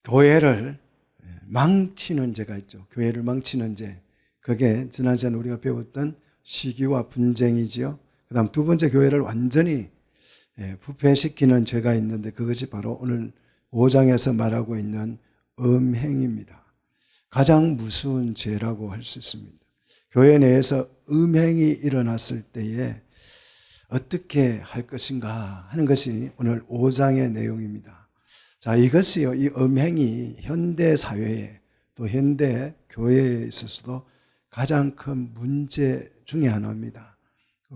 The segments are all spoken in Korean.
교회를 망치는 죄가 있죠. 교회를 망치는 죄. 그게 지난주에 우리가 배웠던 시기와 분쟁이지요. 그 다음 두 번째, 교회를 완전히 부패시키는 죄가 있는데, 그것이 바로 오늘 5장에서 말하고 있는 음행입니다. 가장 무서운 죄라고 할 수 있습니다. 교회 내에서 음행이 일어났을 때에 어떻게 할 것인가 하는 것이 오늘 5장의 내용입니다. 자, 이것이요, 이 음행이 현대 사회에, 또 현대 교회에 있어서도 가장 큰 문제 중에 하나입니다.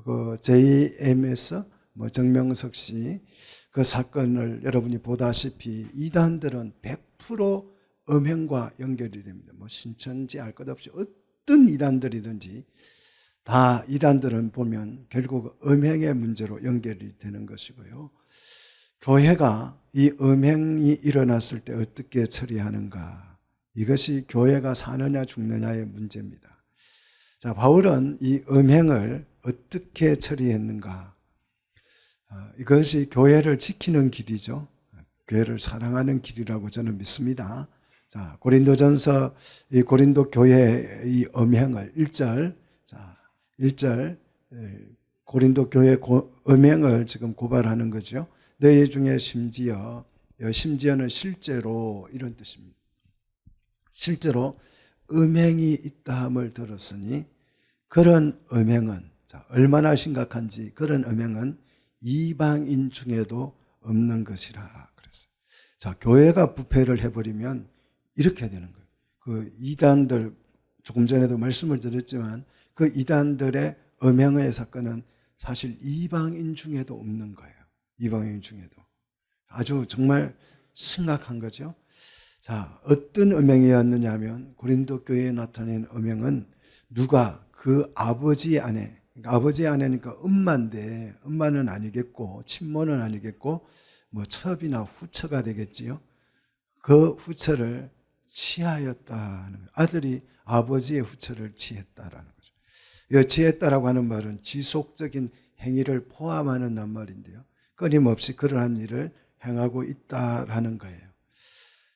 그 JMS 정명석 씨 그 사건을 여러분이 보다시피 이단들은 100% 음행과 연결이 됩니다. 신천지 알 것 없이 어떤 이단들이든지 다 이단들은 보면 결국 음행의 문제로 연결이 되는 것이고요. 교회가 이 음행이 일어났을 때 어떻게 처리하는가, 이것이 교회가 사느냐 죽느냐의 문제입니다. 자, 바울은 이 음행을 어떻게 처리했는가, 이것이 교회를 지키는 길이죠. 교회를 사랑하는 길이라고 저는 믿습니다. 자, 고린도전서 이 고린도 교회의 이 음행을 1절, 자, 1절 고린도 교회 음행을 지금 고발하는 거죠. 너희 중에 심지어는 실제로 이런 뜻입니다. 실제로 음행이 있다함을 들었으니 그런 음행은, 자, 얼마나 심각한지, 그런 음행은 이방인 중에도 없는 것이라 그랬어요. 자, 교회가 부패를 해버리면 이렇게 되는 거예요. 그 이단들, 조금 전에도 말씀을 드렸지만 그 이단들의 음행의 사건은 사실 이방인 중에도 없는 거예요. 이방인 중에도. 아주 정말 심각한 거죠. 자, 어떤 음행이었느냐 하면 고린도 교회에 나타낸 음행은 누가 그 아버지 아내, 그러니까 아버지 아내니까 엄마인데, 엄마는 아니겠고 친모는 아니겠고 첩이나 후처가 되겠지요. 그 후처를 취하였다는 거예요. 아들이 아버지의 후처를 취했다라는 거죠. 이 취했다라고 하는 말은 지속적인 행위를 포함하는 낱말인데요, 끊임없이 그러한 일을 행하고 있다라는 거예요.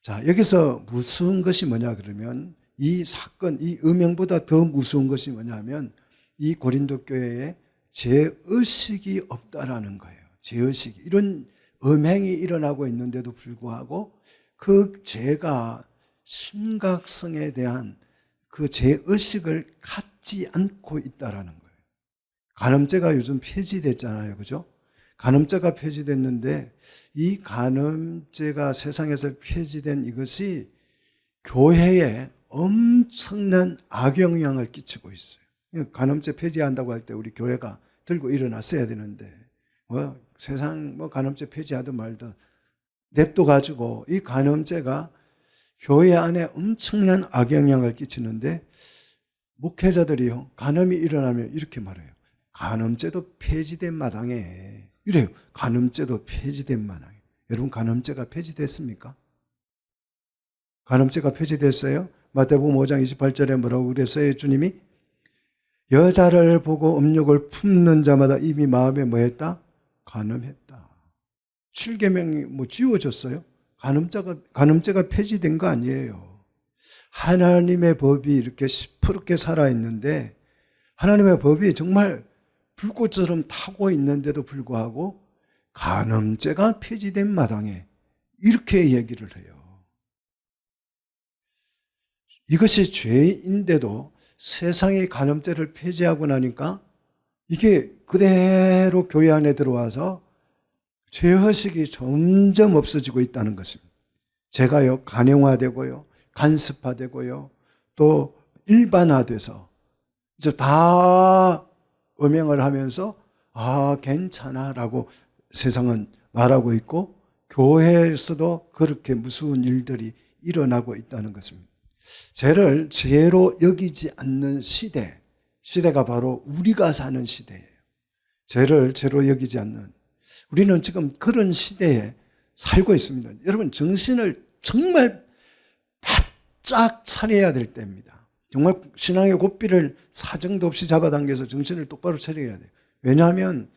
자, 여기서 무서운 것이 뭐냐 그러면, 이 사건, 이 음행보다 더 무서운 것이 뭐냐면 이 고린도 교회에 죄의식이 없다라는 거예요. 죄의식이. 이런 음행이 일어나고 있는데도 불구하고 그 죄가 심각성에 대한 그 죄의식을 갖지 않고 있다라는 거예요. 간음죄가 요즘 폐지됐잖아요. 그죠? 간음죄가 폐지됐는데 이 간음죄가 세상에서 폐지된 이것이 교회에 엄청난 악영향을 끼치고 있어요. 간음죄 폐지한다고 할 때 우리 교회가 들고 일어났어야 되는데, 세상 간음죄 폐지하든 말든 냅둬가지고 이 간음죄가 교회 안에 엄청난 악영향을 끼치는데, 목회자들이요, 간음이 일어나면 이렇게 말해요. 간음죄도 폐지된 마당에, 이래요. 간음죄도 폐지된 마당에. 여러분, 간음죄가 폐지됐습니까? 간음죄가 폐지됐어요? 마태복음 5장 28절에 뭐라고 그랬어요? 주님이 여자를 보고 음욕을 품는 자마다 이미 마음에 뭐 했다? 간음했다. 7계명이 지워졌어요? 간음죄가 폐지된 거 아니에요. 하나님의 법이 이렇게 시퍼렇게 살아있는데, 하나님의 법이 정말 불꽃처럼 타고 있는데도 불구하고 간음죄가 폐지된 마당에 이렇게 얘기를 해요. 이것이 죄인데도 세상의 간음죄를 폐지하고 나니까 이게 그대로 교회 안에 들어와서 죄의식이 점점 없어지고 있다는 것입니다. 죄가요, 관용화되고요, 간습화되고요, 또 일반화돼서 이제 다 음행을 하면서 괜찮아 라고 세상은 말하고 있고, 교회에서도 그렇게 무서운 일들이 일어나고 있다는 것입니다. 죄를 죄로 여기지 않는 시대가 바로 우리가 사는 시대예요. 죄를 죄로 여기지 않는, 우리는 지금 그런 시대에 살고 있습니다. 여러분, 정신을 정말 바짝 차려야 될 때입니다. 정말 신앙의 고삐를 사정도 없이 잡아당겨서 정신을 똑바로 차려야 돼요. 왜냐하면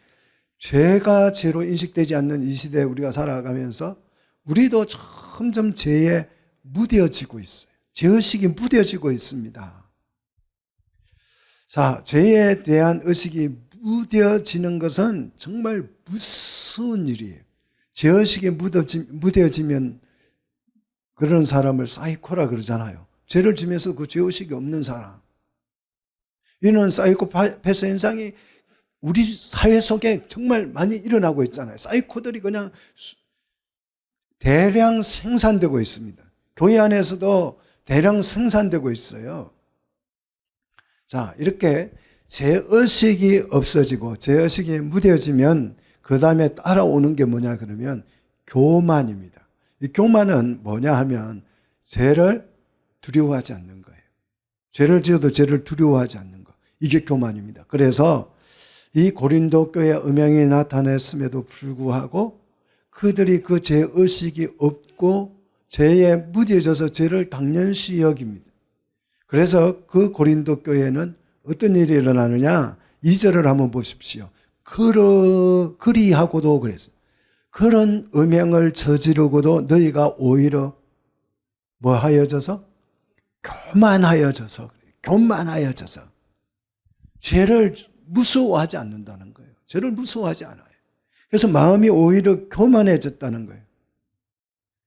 죄가 죄로 인식되지 않는 이 시대에 우리가 살아가면서 우리도 점점 죄에 무뎌지고 있어요. 죄의식이 무뎌지고 있습니다. 자, 죄에 대한 의식이 무뎌지는 것은 정말 무서운 일이에요. 죄의식이 무뎌지면 그런 사람을 사이코라 그러잖아요. 죄를 지면서 그 죄의식이 없는 사람. 이런 사이코패스 현상이 우리 사회 속에 정말 많이 일어나고 있잖아요. 사이코들이 그냥 대량 생산되고 있습니다. 교회 안에서도 대량 생산되고 있어요. 자, 이렇게 죄의식이 없어지고 죄의식이 무뎌지면 그 다음에 따라오는 게 뭐냐 그러면 교만입니다. 이 교만은 뭐냐 하면 죄를 두려워하지 않는 거예요. 죄를 지어도 죄를 두려워하지 않는 거. 이게 교만입니다. 그래서 이 고린도 교회에 음행이 나타났음에도 불구하고 그들이 그 죄의식이 없고 죄에 무뎌져서 죄를 당연시 여깁니다. 그래서 그 고린도 교회는 어떤 일이 일어나느냐? 2절을 한번 보십시오. 그리하고도 그랬어요. 그런 음행을 저지르고도 너희가 오히려 뭐 하여져서? 교만하여져서 죄를 무서워하지 않는다는 거예요. 죄를 무서워하지 않아요. 그래서 마음이 오히려 교만해졌다는 거예요.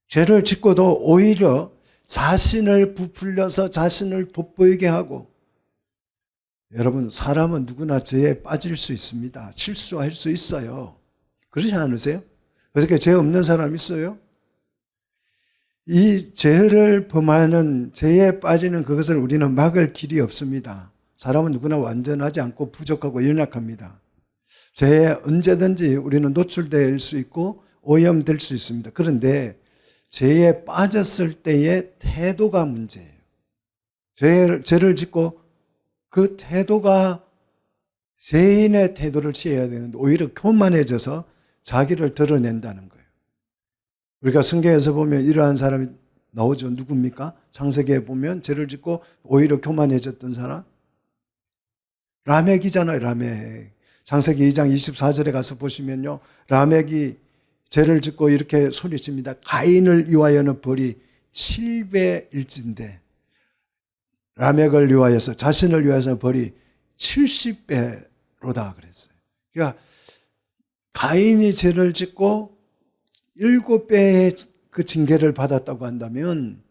죄를 짓고도 오히려 자신을 부풀려서 자신을 돋보이게 하고, 여러분 사람은 누구나 죄에 빠질 수 있습니다. 실수할 수 있어요. 그렇지 않으세요? 어떻게 죄 없는 사람 있어요? 이 죄를 범하는 죄에 빠지는 그것을 우리는 막을 길이 없습니다. 사람은 누구나 완전하지 않고 부족하고 연약합니다. 죄에 언제든지 우리는 노출될 수 있고 오염될 수 있습니다. 그런데 죄에 빠졌을 때의 태도가 문제예요. 죄를 짓고 그 태도가 죄인의 태도를 취해야 되는데 오히려 교만해져서 자기를 드러낸다는 거예요. 우리가 성경에서 보면 이러한 사람이 나오죠. 누굽니까? 창세기에 보면 죄를 짓고 오히려 교만해졌던 사람? 라멕이잖아요. 라멕. 창세기 2장 24절에 가서 보시면요. 라멕이 죄를 짓고 이렇게 소리칩니다. 가인을 위하여는 벌이 7배일진데 라멕을 위하여서 자신을 위하여서 벌이 70배로다 그랬어요. 그러니까 가인이 죄를 짓고 7배의 그 징계를 받았다고 한다면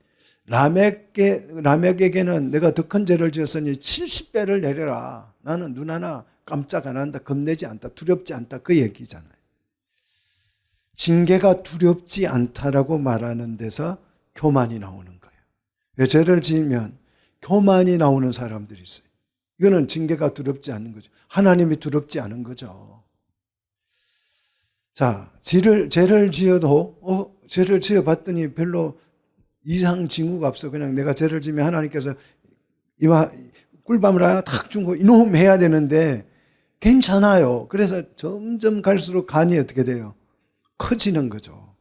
라멕에게는 내가 더 큰 죄를 지었으니 70배를 내려라. 나는 눈 하나 깜짝 안 한다. 겁내지 않다. 두렵지 않다. 그 얘기잖아요. 징계가 두렵지 않다라고 말하는 데서 교만이 나오는 거예요. 왜 죄를 지으면 교만이 나오는 사람들이 있어요. 이거는 징계가 두렵지 않은 거죠. 하나님이 두렵지 않은 거죠. 자, 죄를 지어도 죄를 지어봤더니 별로 이상 징후가 없어. 그냥 내가 죄를 지으면 하나님께서 꿀밤을 하나 탁 주고 이놈 해야 되는데 괜찮아요. 그래서 점점 갈수록 간이 어떻게 돼요? 커지는 거죠.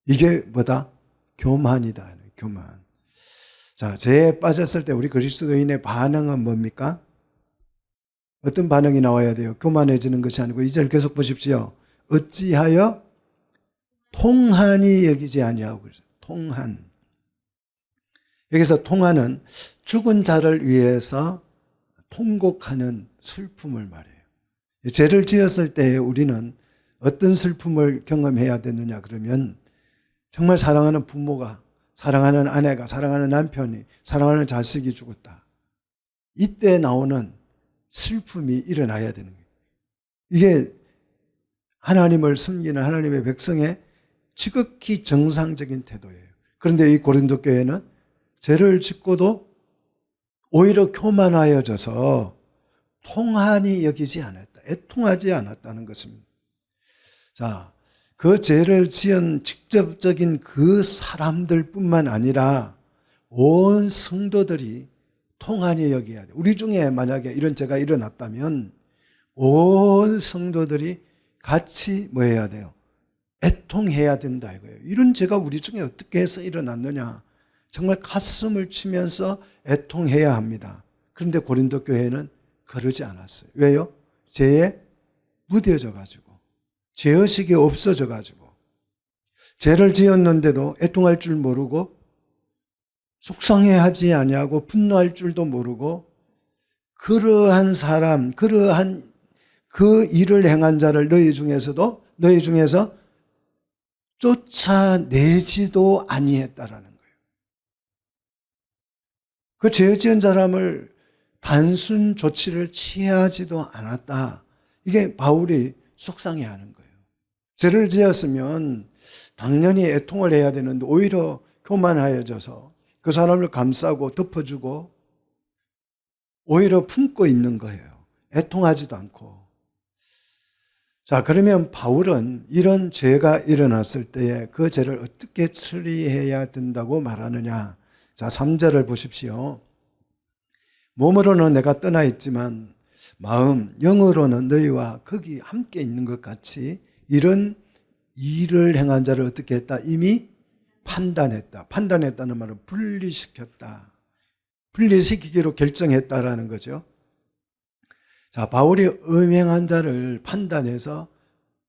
이게 뭐다? 교만이다. 교만. 자, 죄에 빠졌을 때 우리 그리스도인의 반응은 뭡니까? 어떤 반응이 나와야 돼요? 교만해지는 것이 아니고 2절 계속 보십시오. 어찌하여 통한이 여기지 아니하고 그래서 통한. 여기서 통한은 죽은 자를 위해서 통곡하는 슬픔을 말해요. 죄를 지었을 때 우리는 어떤 슬픔을 경험해야 되느냐 그러면 정말 사랑하는 부모가, 사랑하는 아내가, 사랑하는 남편이, 사랑하는 자식이 죽었다. 이때 나오는 슬픔이 일어나야 되는 거예요. 이게 하나님을 섬기는 하나님의 백성의 지극히 정상적인 태도예요. 그런데 이 고린도 교회는 죄를 짓고도 오히려 교만하여져서 통한이 여기지 않았다. 애통하지 않았다는 것입니다. 자, 그 죄를 지은 직접적인 그 사람들뿐만 아니라 온 성도들이 통한이 여겨야 돼. 우리 중에 만약에 이런 죄가 일어났다면 온 성도들이 같이 뭐 해야 돼요? 애통해야 된다 이거예요. 이런 죄가 우리 중에 어떻게 해서 일어났느냐? 정말 가슴을 치면서 애통해야 합니다. 그런데 고린도 교회는 그러지 않았어요. 왜요? 죄에 무뎌져 가지고 죄의식이 없어져 가지고 죄를 지었는데도 애통할 줄 모르고 속상해하지 아니하고 분노할 줄도 모르고 그러한 사람, 그러한 그 일을 행한 자를 너희 중에서 쫓아내지도 아니했다라는 거예요. 그 죄 지은 사람을 단순 조치를 취하지도 않았다. 이게 바울이 속상해하는 거예요. 죄를 지었으면 당연히 애통을 해야 되는데 오히려 교만하여져서 그 사람을 감싸고 덮어주고 오히려 품고 있는 거예요. 애통하지도 않고. 자, 그러면 바울은 이런 죄가 일어났을 때에 그 죄를 어떻게 처리해야 된다고 말하느냐. 자, 3절을 보십시오. 몸으로는 내가 떠나 있지만 마음, 영으로는 너희와 거기 함께 있는 것 같이 이런 일을 행한 자를 어떻게 했다? 이미 판단했다. 판단했다는 말은 분리시켰다. 분리시키기로 결정했다라는 거죠. 자, 바울이 음행한 자를 판단해서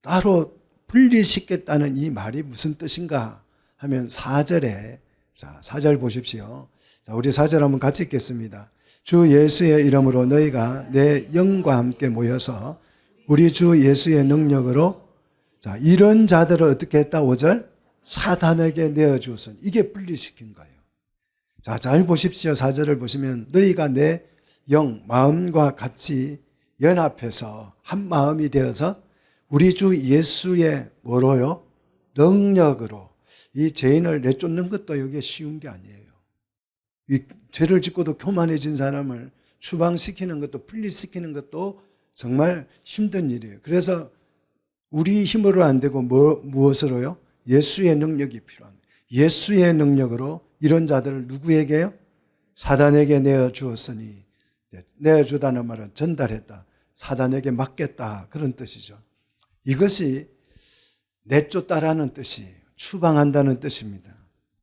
따로 분리시켰다는 이 말이 무슨 뜻인가 하면 4절에, 자, 4절 보십시오. 자, 우리 4절 한번 같이 읽겠습니다. 주 예수의 이름으로 너희가 내 영과 함께 모여서 우리 주 예수의 능력으로, 자, 이런 자들을 어떻게 했다? 5절 사단에게 내어주었으니, 이게 분리시킨 거예요. 자, 잘 보십시오. 4절을 보시면 너희가 내 영, 마음과 같이 연합해서 한 마음이 되어서 우리 주 예수의 뭐로요? 능력으로. 이 죄인을 내쫓는 것도 이게 쉬운 게 아니에요. 이 죄를 짓고도 교만해진 사람을 추방시키는 것도 분리시키는 것도 정말 힘든 일이에요. 그래서 우리 힘으로 안 되고 무엇으로요? 예수의 능력이 필요합니다. 예수의 능력으로 이런 자들을 누구에게요? 사단에게 내어주었으니, 내어주다는 말은 전달했다. 사단에게 맡겼다. 그런 뜻이죠. 이것이 내쫓다라는 뜻이에요. 추방한다는 뜻입니다.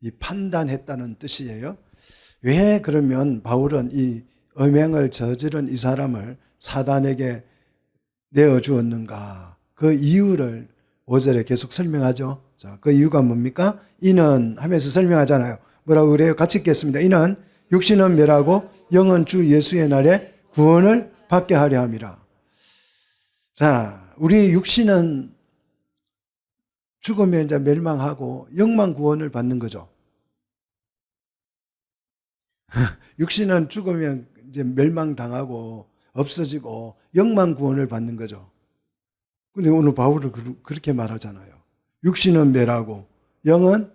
이 판단했다는 뜻이에요. 왜 그러면 바울은 이 음행을 저지른 이 사람을 사단에게 내어주었는가? 그 이유를 5절에 계속 설명하죠. 자, 그 이유가 뭡니까? 이는 하면서 설명하잖아요. 뭐라고 그래요? 같이 읽겠습니다. 이는 육신은 멸하고 영은 주 예수의 날에 구원을 받게 하려 함이라. 자, 우리 육신은 죽으면 이제 멸망하고 영만 구원을 받는 거죠. 육신은 죽으면 이제 멸망당하고 없어지고 영만 구원을 받는 거죠. 근데 오늘 바울은 그렇게 말하잖아요. 육신은 멸하고 영은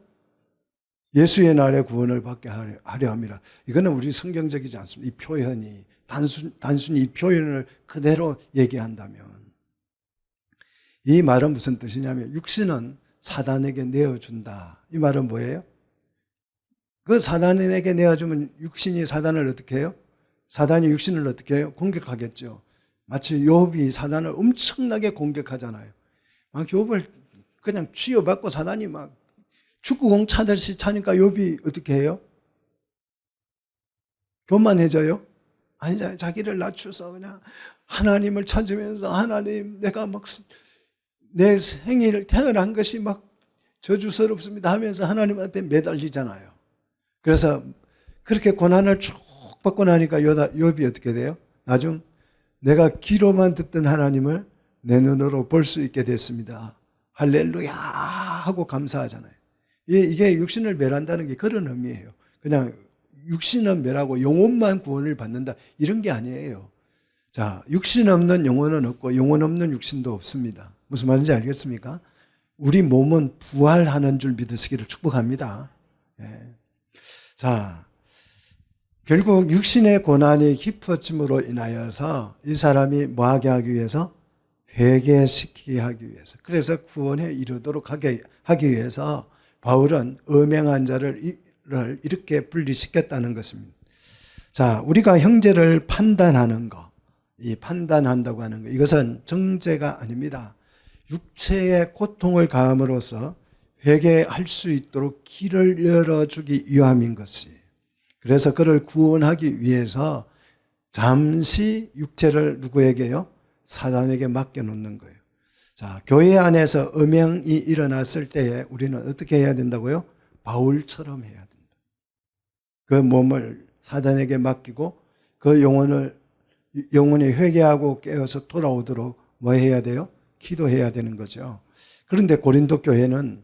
예수의 날에 구원을 받게 하려 함이라. 이거는 우리 성경적이지 않습니다. 이 표현이 단순히 이 표현을 그대로 얘기한다면 이 말은 무슨 뜻이냐면 육신은 사단에게 내어준다. 이 말은 뭐예요? 그 사단에게 내어주면 육신이 사단을 어떻게 해요? 사단이 육신을 어떻게 해요? 공격하겠죠. 마치 욥이 사단을 엄청나게 공격하잖아요. 막 욥을 그냥 쥐어받고 사단이 막 축구공 차듯이 차니까 욥이 어떻게 해요? 교만해져요? 아니, 자기를 낮춰서 그냥 하나님을 찾으면서 하나님, 내가 막 내 생일 태어난 것이 막 저주스럽습니다 하면서 하나님 앞에 매달리잖아요. 그래서 그렇게 고난을 쭉 받고 나니까 욥이 어떻게 돼요? 나중 내가 귀로만 듣던 하나님을 내 눈으로 볼 수 있게 됐습니다. 할렐루야 하고 감사하잖아요. 이게 육신을 멸한다는 게 그런 의미예요. 그냥 육신은 멸하고 영혼만 구원을 받는다 이런 게 아니에요. 자, 육신 없는 영혼은 없고 영혼 없는 육신도 없습니다. 무슨 말인지 알겠습니까? 우리 몸은 부활하는 줄 믿으시기를 축복합니다. 예. 자, 결국 육신의 고난이 깊어짐으로 인하여서 이 사람이 뭐하게 하기 위해서? 회개시키게 하기 위해서. 그래서 구원에 이르도록 하기 위해서 바울은 음행한 자를 이렇게 분리시켰다는 것입니다. 자, 우리가 형제를 판단하는 것, 이 판단한다고 하는 것, 이것은 정죄가 아닙니다. 육체의 고통을 가함으로써 회개할 수 있도록 길을 열어주기 위함인 것이. 그래서 그를 구원하기 위해서 잠시 육체를 누구에게요? 사단에게 맡겨놓는 거예요. 자, 교회 안에서 음행이 일어났을 때에 우리는 어떻게 해야 된다고요? 바울처럼 해야 된다. 그 몸을 사단에게 맡기고 그 영혼이 회개하고 깨어서 돌아오도록 뭐 해야 돼요? 기도해야 되는 거죠. 그런데 고린도 교회는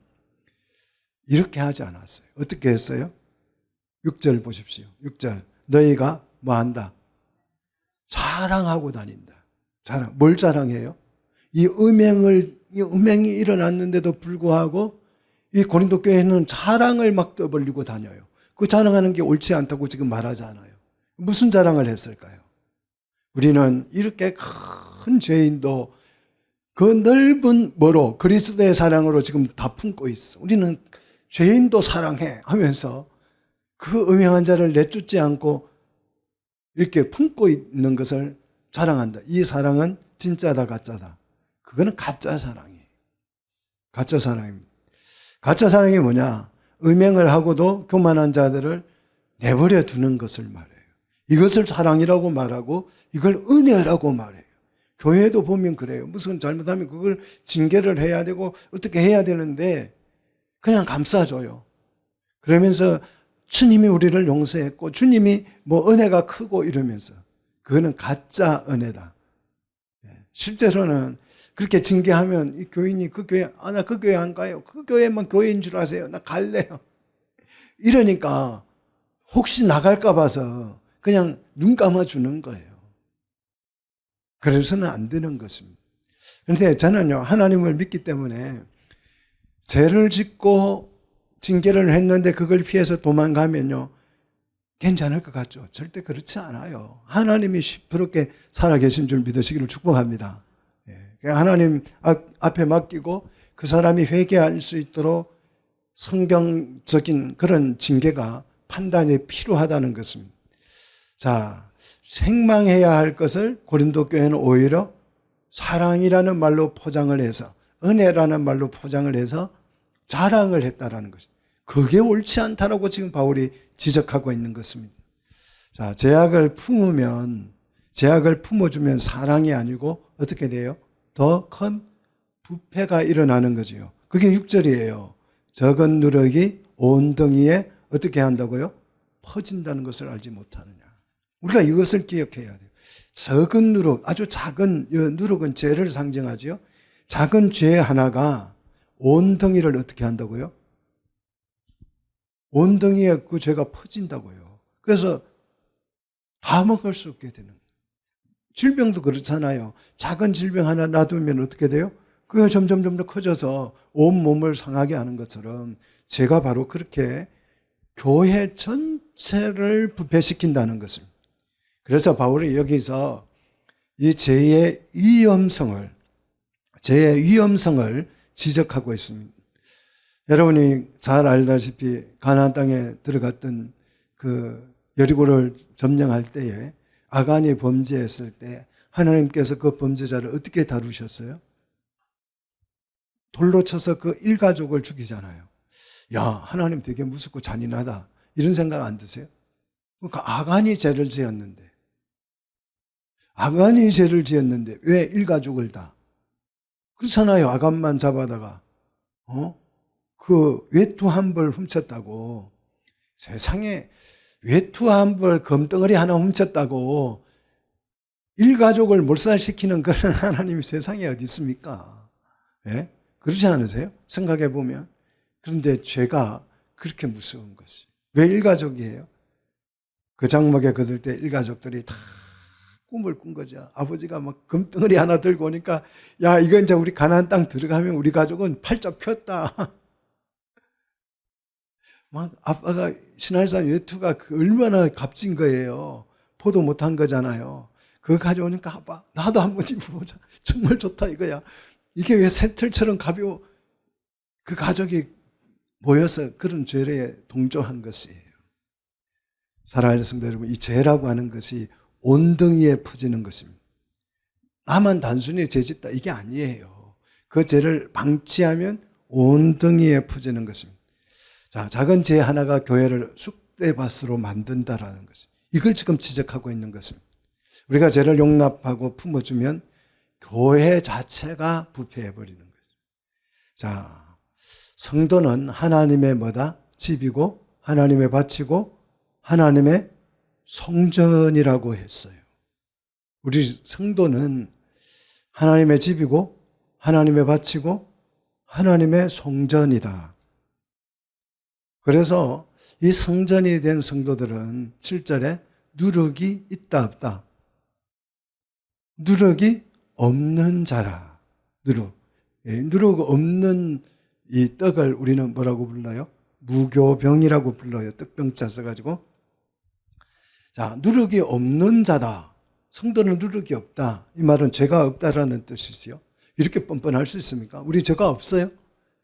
이렇게 하지 않았어요. 어떻게 했어요? 6절 보십시오. 6절. 너희가 뭐 한다? 자랑하고 다닌다. 자랑. 뭘 자랑해요? 이 음행이 일어났는데도 불구하고 이 고린도 교회는 자랑을 막 떠벌리고 다녀요. 그 자랑하는 게 옳지 않다고 지금 말하지 않아요. 무슨 자랑을 했을까요? 우리는 이렇게 큰 죄인도 그 넓은 뭐로 그리스도의 사랑으로 지금 다 품고 있어. 우리는 죄인도 사랑해 하면서 그 음행한 자를 내쫓지 않고 이렇게 품고 있는 것을 자랑한다. 이 사랑은 진짜다 가짜다. 그거는 가짜 사랑이에요. 가짜 사랑입니다. 가짜 사랑이 뭐냐? 음행을 하고도 교만한 자들을 내버려 두는 것을 말해요. 이것을 사랑이라고 말하고 이걸 은혜라고 말해요. 교회도 보면 그래요. 무슨 잘못하면 그걸 징계를 해야 되고 어떻게 해야 되는데 그냥 감싸줘요. 그러면서 주님이 우리를 용서했고 주님이 뭐 은혜가 크고 이러면서 그거는 가짜 은혜다. 실제로는 그렇게 징계하면 이 교인이 그 교회 나 그 교회 안 가요. 그 교회만 교회인 줄 아세요. 나 갈래요. 이러니까 혹시 나갈까 봐서 그냥 눈 감아주는 거예요. 그래서는 안 되는 것입니다. 그런데 저는요, 하나님을 믿기 때문에 죄를 짓고 징계를 했는데 그걸 피해서 도망가면요, 괜찮을 것 같죠? 절대 그렇지 않아요. 하나님이 시퍼렇게 살아계신 줄 믿으시기를 축복합니다. 하나님 앞에 맡기고 그 사람이 회개할 수 있도록 성경적인 그런 징계가 판단이 필요하다는 것입니다. 자, 생망해야 할 것을 고린도 교회는 오히려 사랑이라는 말로 포장을 해서 은혜라는 말로 포장을 해서 자랑을 했다라는 것입니다. 그게 옳지 않다라고 지금 바울이 지적하고 있는 것입니다. 자, 제약을 품어주면 사랑이 아니고 어떻게 돼요? 더 큰 부패가 일어나는 거지요. 그게 6절이에요. 적은 누룩이 온 덩이에 어떻게 한다고요? 퍼진다는 것을 알지 못하느냐. 우리가 이것을 기억해야 돼요. 적은 누룩, 아주 작은 누룩은 죄를 상징하죠. 작은 죄 하나가 온 덩이를 어떻게 한다고요? 온 덩이에 그 죄가 퍼진다고요. 그래서 다 먹을 수 없게 되는 거예요. 질병도 그렇잖아요. 작은 질병 하나 놔두면 어떻게 돼요? 그게 점점 더 커져서 온 몸을 상하게 하는 것처럼 죄가 바로 그렇게 교회 전체를 부패시킨다는 것입니다. 그래서 바울이 여기서 이 죄의 위험성을 지적하고 있습니다. 여러분이 잘 알다시피 가나안 땅에 들어갔던 그 여리고를 점령할 때에 아간이 범죄했을 때 하나님께서 그 범죄자를 어떻게 다루셨어요? 돌로 쳐서 그 일가족을 죽이잖아요. 야, 하나님 되게 무섭고 잔인하다. 이런 생각 안 드세요? 그러니까 아간이 죄를 지었는데 왜 일가족을 다? 그렇잖아요. 아간만 잡아다가 그 외투 한 벌 훔쳤다고. 세상에 외투 한 벌 금덩어리 하나 훔쳤다고 일가족을 몰살시키는 그런 하나님이 세상에 어디 있습니까? 예? 그렇지 않으세요? 생각해 보면. 그런데 죄가 그렇게 무서운 것이. 왜 일가족이에요? 그 장막에 거둘 때 일가족들이 다 꿈을 꾼 거죠. 아버지가 막 금덩어리 하나 들고 오니까 야, 이거 이제 우리 가나안 땅 들어가면 우리 가족은 팔자 폈다. 막 아빠가 신할산 외투가 얼마나 값진 거예요. 포도 못한 거잖아요. 그거 가져오니까 아빠 나도 한번 입어보자. 정말 좋다 이거야. 이게 왜 새털처럼 가벼워. 그 가족이 모여서 그런 죄에 동조한 것이에요. 사랑하는 성도 여러분, 이 죄라고 하는 것이 온덩이에 퍼지는 것입니다. 나만 단순히 죄짓다 이게 아니에요. 그 죄를 방치하면 온덩이에 퍼지는 것입니다. 자, 작은 죄 하나가 교회를 쑥대밭으로 만든다라는 것이 이걸 지금 지적하고 있는 것입니다. 우리가 죄를 용납하고 품어주면 교회 자체가 부패해 버리는 거죠. 자, 성도는 하나님의 뭐다? 집이고 하나님의 밭이고 하나님의 성전이라고 했어요. 우리 성도는 하나님의 집이고 하나님의 밭이고 하나님의 성전이다. 그래서 이 성전이 된 성도들은 7절에 누룩이 있다 없다. 누룩이 없는 자라. 누룩 없는 이 떡을 우리는 뭐라고 불러요? 무교병이라고 불러요. 떡병자 써가지고. 자, 누룩이 없는 자다. 성도는 누룩이 없다. 이 말은 죄가 없다라는 뜻이지요. 이렇게 뻔뻔할 수 있습니까? 우리 죄가 없어요?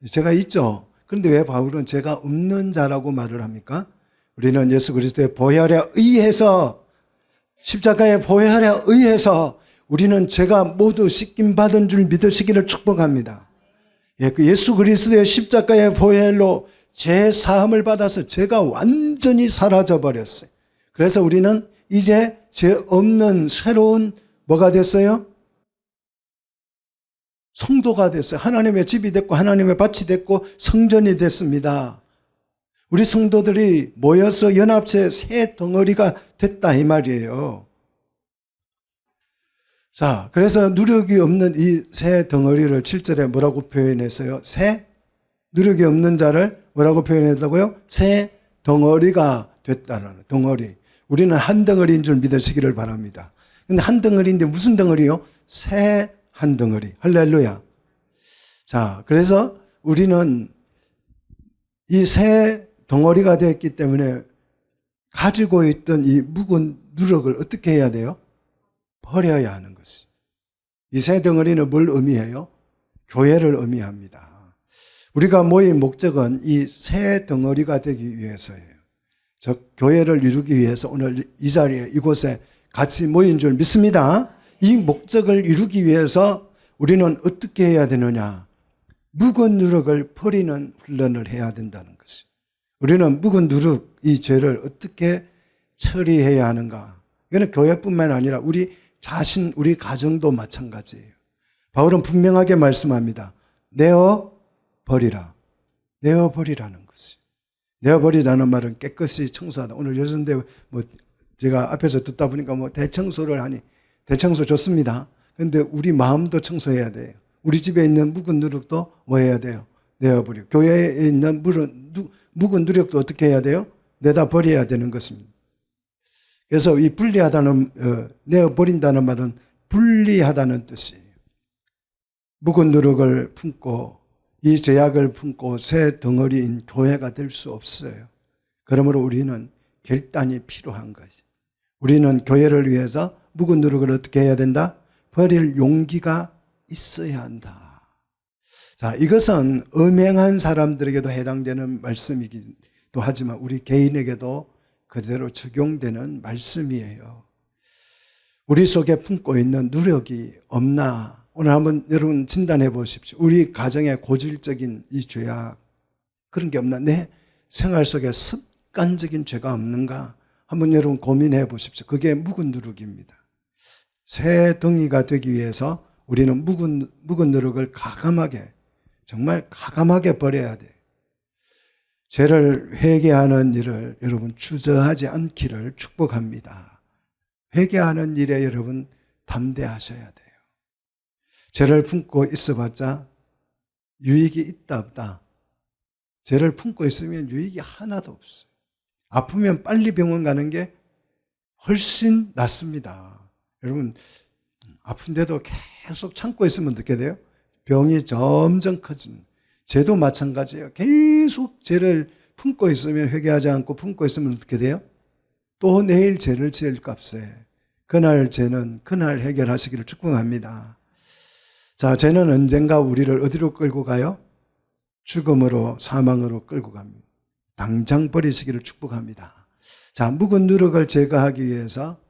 죄가 있죠. 그런데 왜 바울은 죄가 없는 자라고 말을 합니까? 우리는 예수 그리스도의 보혈에 의해서, 십자가의 보혈에 의해서 우리는 죄가 모두 씻김받은 줄 믿으시기를 축복합니다. 그 예수 그리스도의 십자가의 보혈로 죄 사함을 받아서 죄가 완전히 사라져 버렸어요. 그래서 우리는 이제 죄 없는 새로운 뭐가 됐어요? 성도가 됐어요. 하나님의 집이 됐고 하나님의 밭이 됐고 성전이 됐습니다. 우리 성도들이 모여서 연합체 새 덩어리가 됐다 이 말이에요. 자, 그래서 누룩이 없는 이 새 덩어리를 7절에 뭐라고 표현했어요? 누룩이 없는 자를 뭐라고 표현했다고요? 새 덩어리가 됐다는 덩어리. 우리는 한 덩어리인 줄 믿으시기를 바랍니다. 근데 한 덩어리인데 무슨 덩어리요? 새 한 덩어리. 할렐루야. 자, 그래서 우리는 이 새 덩어리가 됐기 때문에 가지고 있던 이 묵은 누룩을 어떻게 해야 돼요? 버려야 하는 것이. 이 새 덩어리는 뭘 의미해요? 교회를 의미합니다. 우리가 모인 목적은 이 새 덩어리가 되기 위해서예요. 즉 교회를 이루기 위해서 오늘 이 자리에 이곳에 같이 모인 줄 믿습니다. 이 목적을 이루기 위해서 우리는 어떻게 해야 되느냐? 묵은 누룩을 버리는 훈련을 해야 된다는 것이. 우리는 묵은 누룩, 이 죄를 어떻게 처리해야 하는가? 이거는 교회뿐만 아니라 우리 자신, 우리 가정도 마찬가지예요. 바울은 분명하게 말씀합니다. 내어 버리라. 내어 버리라는 것이. 내어 버리라는 말은 깨끗이 청소하다. 오늘 요즘대 뭐 제가 앞에서 듣다 보니까 뭐 대청소를 하니 대청소 좋습니다. 그런데 우리 마음도 청소해야 돼요. 우리 집에 있는 묵은 누룩도 뭐 해야 돼요? 내어 버리고. 교회에 있는 묵은 누룩도 어떻게 해야 돼요? 내다 버려야 되는 것입니다. 그래서 이 분리하다는, 내어 버린다는 말은 분리하다는 뜻이에요. 묵은 누룩을 품고 이 죄악을 품고 새 덩어리인 교회가 될 수 없어요. 그러므로 우리는 결단이 필요한 것이. 우리는 교회를 위해서 묵은 누룩을 어떻게 해야 된다? 버릴 용기가 있어야 한다. 자, 이것은 음행한 사람들에게도 해당되는 말씀이기도 하지만 우리 개인에게도 그대로 적용되는 말씀이에요. 우리 속에 품고 있는 누룩이 없나? 오늘 한번 여러분 진단해 보십시오. 우리 가정에 고질적인 이 죄악 그런 게 없나? 내 생활 속에 습관적인 죄가 없는가? 한번 여러분 고민해 보십시오. 그게 묵은 누룩입니다. 새 덩이가 되기 위해서 우리는 묵은 누룩을 가감하게, 정말 가감하게 버려야 돼요. 죄를 회개하는 일을 여러분 주저하지 않기를 축복합니다. 회개하는 일에 여러분 담대하셔야 돼요. 죄를 품고 있어봤자 유익이 있다 없다. 죄를 품고 있으면 유익이 하나도 없어요. 아프면 빨리 병원 가는 게 훨씬 낫습니다. 여러분 아픈데도 계속 참고 있으면 어떻게 돼요? 병이 점점 커지는. 죄도 마찬가지예요. 계속 죄를 품고 있으면, 회개하지 않고 품고 있으면 어떻게 돼요? 또 내일 죄를 지을 값에 그날 죄는 그날 해결하시기를 축복합니다. 자, 죄는 언젠가 우리를 어디로 끌고 가요? 죽음으로, 사망으로 끌고 갑니다. 당장 버리시기를 축복합니다. 자, 묵은 누룩을 제거하기 위해서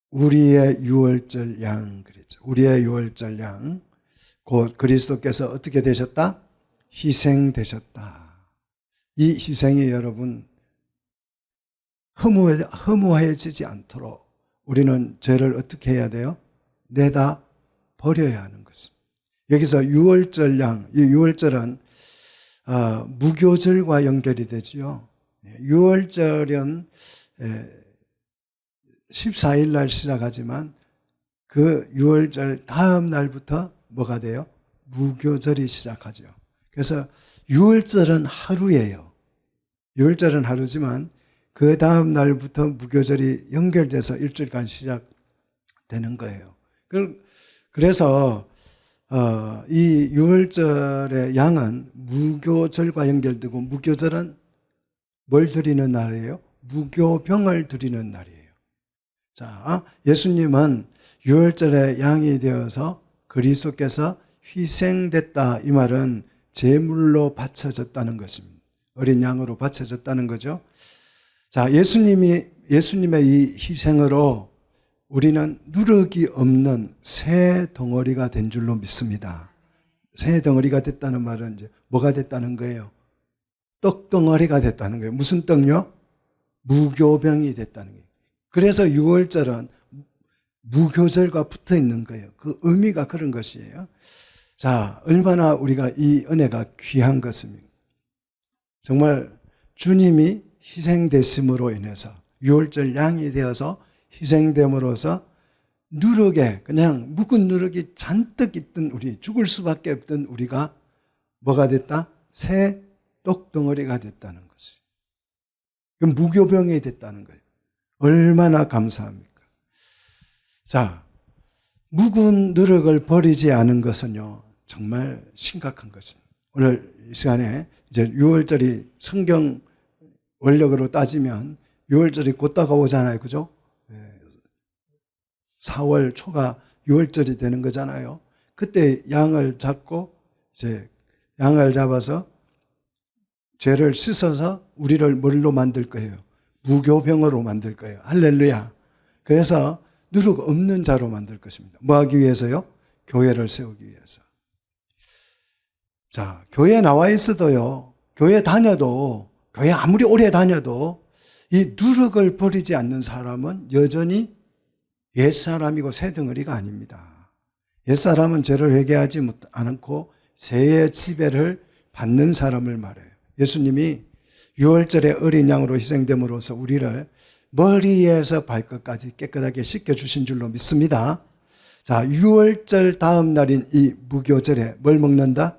우리의 유월절 양 그랬죠. 우리의 유월절 양, 곧 그리스도께서 어떻게 되셨다? 희생되셨다. 이 희생이 여러분 허무해지지 않도록 우리는 죄를 어떻게 해야 돼요? 내다 버려야 하는 것입니다. 여기서 유월절 양, 이 유월절은 무교절과 연결이 되지요. 유월절은 14일 날 시작하지만 그 유월절 다음 날부터 뭐가 돼요? 무교절이 시작하죠. 그래서 유월절은 하루예요. 유월절은 하루지만 그 다음 날부터 무교절이 연결돼서 일주일간 시작되는 거예요. 그래서 이 유월절의 양은 무교절과 연결되고, 무교절은 뭘 드리는 날이에요? 무교병을 드리는 날이에요. 자, 예수님은 유월절의 양이 되어서 그리스도께서 희생됐다. 이 말은 제물로 바쳐졌다는 것입니다. 어린 양으로 바쳐졌다는 거죠. 자, 예수님의 이 희생으로 우리는 누룩이 없는 새 덩어리가 된 줄로 믿습니다. 새 덩어리가 됐다는 말은 이제 뭐가 됐다는 거예요? 떡 덩어리가 됐다는 거예요. 무슨 떡요? 무교병이 됐다는 거예요. 그래서 유월절은 무교절과 붙어 있는 거예요. 그 의미가 그런 것이에요. 자, 얼마나 우리가 이 은혜가 귀한 것입니까? 정말 주님이 희생되심으로 인해서, 유월절 양이 되어서 희생됨으로써 누룩에, 그냥 묵은 누룩이 잔뜩 있던 우리, 죽을 수밖에 없던 우리가 뭐가 됐다? 새 떡덩어리가 됐다는 것이. 무교병이 됐다는 거예요. 얼마나 감사합니까? 자, 묵은 누룩을 버리지 않은 것은요, 정말 심각한 것입니다. 오늘 이 시간에 이제 6월절이 성경 원력으로 따지면 6월절이 곧 다가오잖아요. 그죠? 4월 초가 6월절이 되는 거잖아요. 그때 양을 잡고, 이제 양을 잡아서 죄를 씻어서 우리를 뭘로 만들 거예요? 무교병으로 만들 거예요. 할렐루야. 그래서 누룩 없는 자로 만들 것입니다. 뭐 하기 위해서요? 교회를 세우기 위해서. 자, 교회에 나와 있어도요, 교회 다녀도, 교회 아무리 오래 다녀도 이 누룩을 버리지 않는 사람은 여전히 옛사람이고 새 덩어리가 아닙니다. 옛사람은 죄를 회개하지 않고 죄의 지배를 받는 사람을 말해요. 예수님이 6월절에 어린 양으로 희생됨으로써 우리를 머리에서 발끝까지 깨끗하게 씻겨주신 줄로 믿습니다. 자, 6월절 다음 날인 이 무교절에 뭘 먹는다?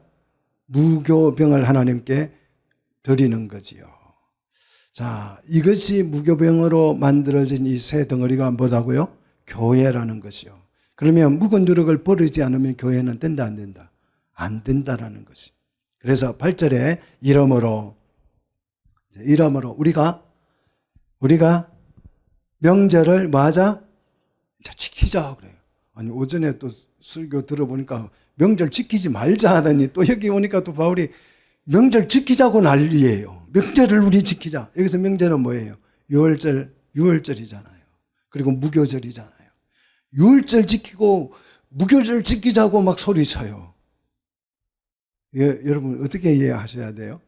무교병을 하나님께 드리는 거지요. 자, 이것이 무교병으로 만들어진 이 새 덩어리가 뭐라고요? 교회라는 것이요. 그러면 묵은 누룩을 버리지 않으면 교회는 된다, 안 된다? 안 된다라는 것이. 그래서 8절에 이러므로 우리가 명절을 뭐 하자? 지키자 그래요. 아니, 오전에 또 설교 들어보니까 명절 지키지 말자 하더니 또 여기 오니까 또 바울이 명절 지키자고 난리예요. 명절을 우리 지키자. 여기서 명절은 뭐예요? 6월절이잖아요. 그리고 무교절이잖아요. 6월절 지키고 무교절 지키자고 막 소리쳐요. 여러분 어떻게 이해하셔야 돼요?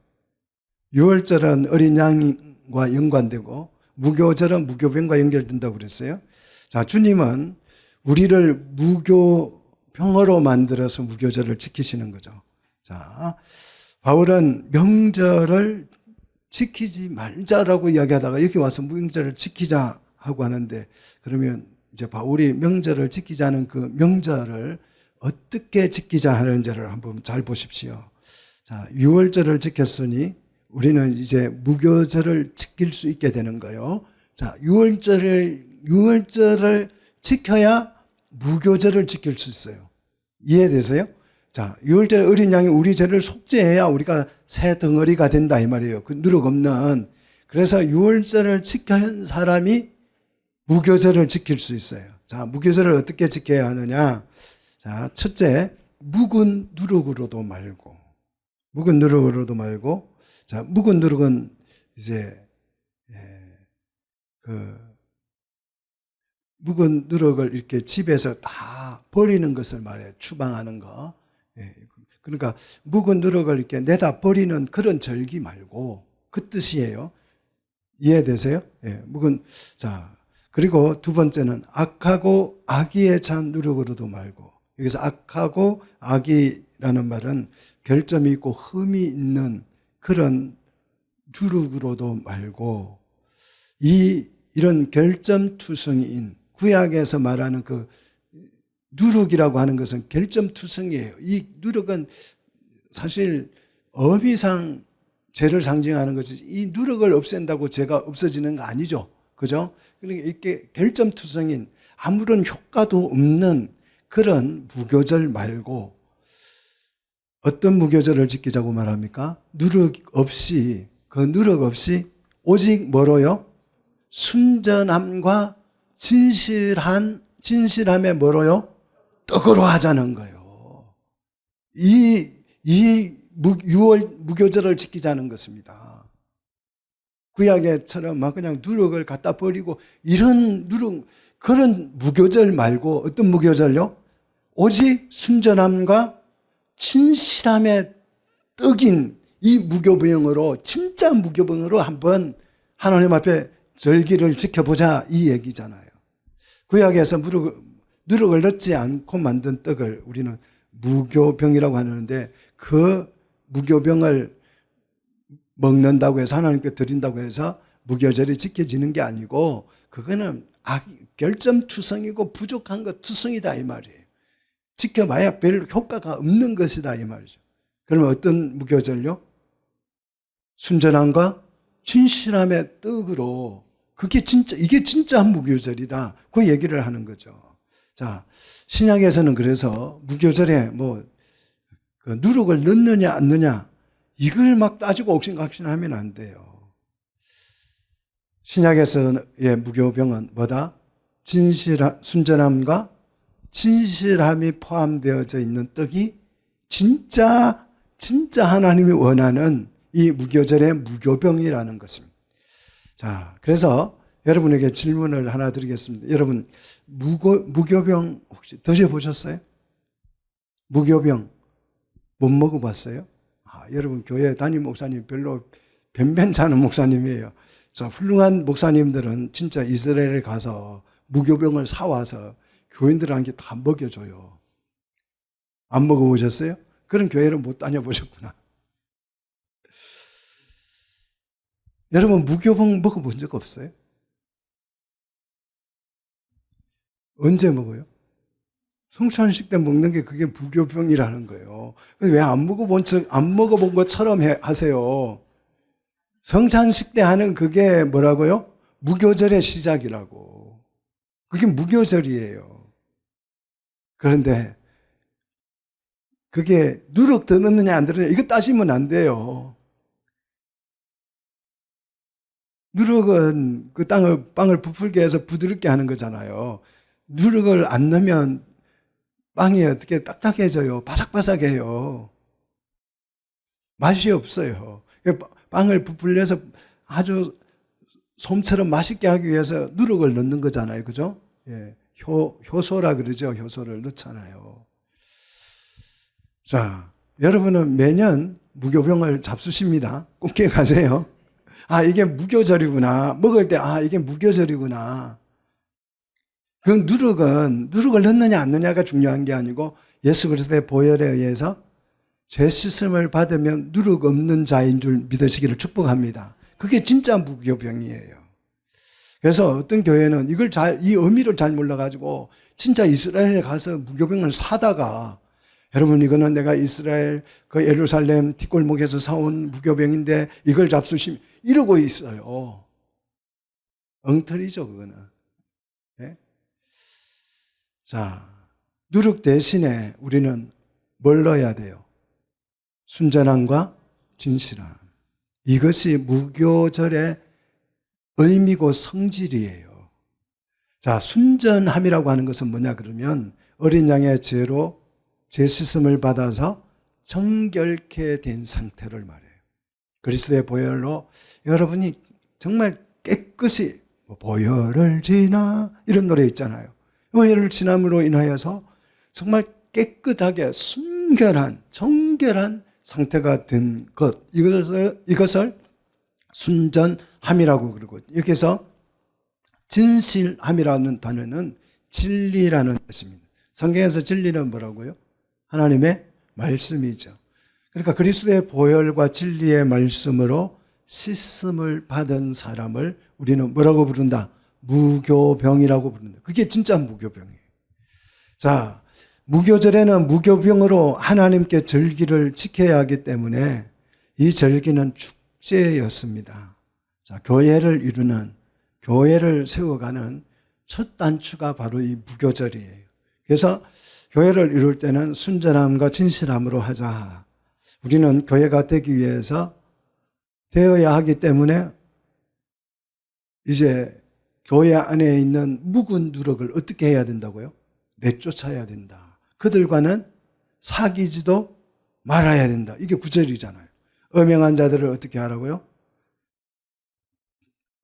6월절은 어린 양과 연관되고 무교절은 무교병과 연결된다고 그랬어요. 자, 주님은 우리를 무교병으로 만들어서 무교절을 지키시는 거죠. 자, 바울은 명절을 지키지 말자라고 이야기하다가 여기 와서 명절을 지키자 하고 하는데, 그러면 이제 바울이 명절을 지키자는 그 명절을 어떻게 지키자 하는지를 한번 잘 보십시오. 자, 6월절을 지켰으니 우리는 이제 무교절을 지킬 수 있게 되는 거예요. 자, 6월절을 지켜야 무교절을 지킬 수 있어요. 이해되세요? 자, 6월절에 어린 양이 우리 죄를 속죄해야 우리가 새 덩어리가 된다 이 말이에요. 그 누룩 없는. 그래서 6월절을 지킨 사람이 무교절을 지킬 수 있어요. 자, 무교절을 어떻게 지켜야 하느냐? 자, 첫째, 묵은 누룩으로도 말고. 자, 묵은 누룩은 이제 묵은 누룩을 이렇게 집에서 다 버리는 것을 말해요. 추방하는 거. 그러니까 묵은 누룩을 이렇게 내다 버리는 그런 절기 말고 그 뜻이에요. 이해되세요? 자, 그리고 두 번째는 악하고 악의에 찬 누룩으로도 말고. 여기서 악하고 악이라는 말은 결점이 있고 흠이 있는 그런 누룩으로도 말고 이런 결점투성이인 구약에서 말하는 그 누룩이라고 하는 것은 결점투성이에요. 이 누룩은 사실 어미상 죄를 상징하는 것이 이 누룩을 없앤다고 죄가 없어지는 거 아니죠. 그죠? 그러니까 이렇게 결점투성인 아무런 효과도 없는 그런 무교절 말고 어떤 무교절을 지키자고 말합니까? 누룩 없이 그 누룩 없이 오직 뭐로요? 순전함과 진실함에 뭐로요? 떡으로 하자는 거예요. 이 6월 무교절을 지키자는 것입니다. 구약에처럼 막 그냥 누룩을 갖다 버리고 이런 누룩, 그런 무교절 말고 어떤 무교절요? 오직 순전함과 진실함의 떡인 이 무교병으로, 진짜 무교병으로 한번 하나님 앞에 절기를 지켜보자 이 얘기잖아요. 구약에서 누룩을 넣지 않고 만든 떡을 우리는 무교병이라고 하는데 그 무교병을 먹는다고 해서 하나님께 드린다고 해서 무교절이 지켜지는 게 아니고 그거는 결점투성이고 부족한 것 투성이다 이 말이에요. 지켜봐야 별 효과가 없는 것이다 이 말이죠. 그러면 어떤 무교절요? 순전함과 진실함의 떡으로 이게 진짜 무교절이다. 그 얘기를 하는 거죠. 자, 신약에서는 그래서 무교절에 그 누룩을 넣느냐 안 넣느냐 이걸 막 따지고 옥신각신하면 안 돼요. 신약에서의 무교병은 뭐다? 순전함과 진실함이 포함되어져 있는 떡이 진짜 하나님이 원하는 이 무교절의 무교병이라는 것입니다. 자, 그래서 여러분에게 질문을 하나 드리겠습니다. 여러분, 무교병 혹시 드셔보셨어요? 무교병 못 먹어봤어요? 여러분, 교회 담임 목사님 별로 변변찮은 목사님이에요. 자, 훌륭한 목사님들은 진짜 이스라엘에 가서 무교병을 사와서 교인들한테 다 먹여줘요. 안 먹어보셨어요? 그런 교회를 못 다녀보셨구나. 여러분, 무교병 먹어본 적 없어요? 언제 먹어요? 성찬식 때 먹는 게 그게 무교병이라는 거예요. 왜 안 먹어본 것처럼 하세요? 성찬식 때 하는 그게 뭐라고요? 무교절의 시작이라고. 그게 무교절이에요. 그런데 그게 누룩 더 넣느냐 안 넣느냐 이거 따지면 안 돼요. 누룩은 그 빵을 부풀게 해서 부드럽게 하는 거잖아요. 누룩을 안 넣으면 빵이 어떻게 딱딱해져요. 바삭바삭해요. 맛이 없어요. 빵을 부풀려서 아주 솜처럼 맛있게 하기 위해서 누룩을 넣는 거잖아요. 그죠? 예. 효소라 그러죠. 효소를 넣잖아요. 자, 여러분은 매년 무교병을 잡수십니다. 꼭 기억하세요. 이게 무교절이구나. 먹을 때, 이게 무교절이구나. 그 누룩을 넣느냐 안 넣느냐가 중요한 게 아니고 예수 그리스도의 보혈에 의해서 죄 씻음을 받으면 누룩 없는 자인 줄 믿으시기를 축복합니다. 그게 진짜 무교병이에요. 그래서 어떤 교회는 이 의미를 잘 몰라가지고 진짜 이스라엘에 가서 무교병을 사다가 여러분 이거는 내가 이스라엘 그 예루살렘 뒷골목에서 사온 무교병인데 이걸 잡수시면 이러고 있어요. 엉터리죠 그거는. 네? 자, 누룩 대신에 우리는 뭘 넣어야 돼요? 순전함과 진실함. 이것이 무교절의 의미고 성질이에요. 자, 순전함이라고 하는 것은 뭐냐 그러면 어린 양의 죄로 죄 씻음을 받아서 정결케 된 상태를 말해요. 그리스도의 보혈로 여러분이 정말 깨끗이 보혈을 지나 이런 노래 있잖아요. 보혈을 지남으로 인하여서 정말 깨끗하게 순결한 정결한 상태가 된 것, 이것을 순전함이라고 그러고, 여기서 진실함이라는 단어는 진리라는 뜻입니다. 성경에서 진리는 뭐라고요? 하나님의 말씀이죠. 그러니까 그리스도의 보혈과 진리의 말씀으로 씻음을 받은 사람을 우리는 뭐라고 부른다? 무교병이라고 부른다. 그게 진짜 무교병이에요. 자, 무교절에는 무교병으로 하나님께 절기를 지켜야 하기 때문에 이 절기는 축제였습니다. 자, 교회를 이루는, 교회를 세워가는 첫 단추가 바로 이 무교절이에요. 그래서 교회를 이룰 때는 순전함과 진실함으로 하자. 우리는 교회가 되기 위해서 되어야 하기 때문에 이제 교회 안에 있는 묵은 누룩을 어떻게 해야 된다고요? 내쫓아야 된다. 그들과는 사귀지도 말아야 된다. 이게 9절이잖아요. 음행한 자들을 어떻게 하라고요?